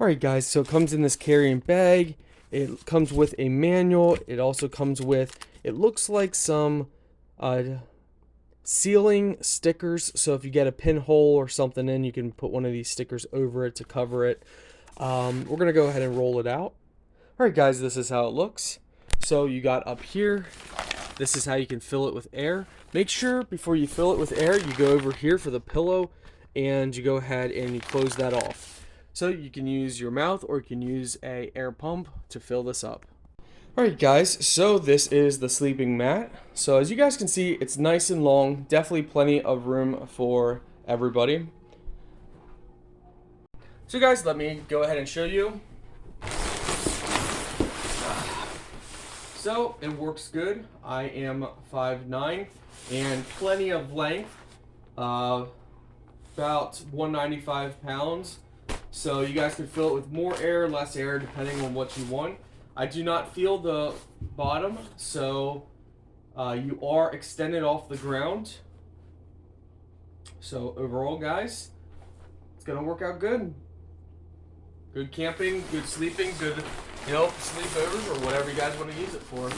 Alright guys, so it comes in this carrying bag. It comes with a manual. It also comes with, it looks like some sealing stickers. So if you get a pinhole or something in, you can put one of these stickers over it to cover it. We're going to go ahead and roll it out. Alright guys, this is how it looks. So you got up here, this is how you can fill it with air. Make sure before you fill it with air, you go over here for the pillow and you go ahead and you close that off. So you can use your mouth or you can use a air pump to fill this up. Alright guys, so this is the sleeping mat. So as you guys can see, it's nice and long, definitely plenty of room for everybody. So guys, let me go ahead and show you. So it works good. I am 5'9" and plenty of length, about 195 pounds. So you guys can fill it with more air, less air, depending on what you want. I do not feel the bottom, so you are extended off the ground. So overall, guys, it's gonna work out good. Good camping, good sleeping, good, sleepovers, or whatever you guys want to use it for.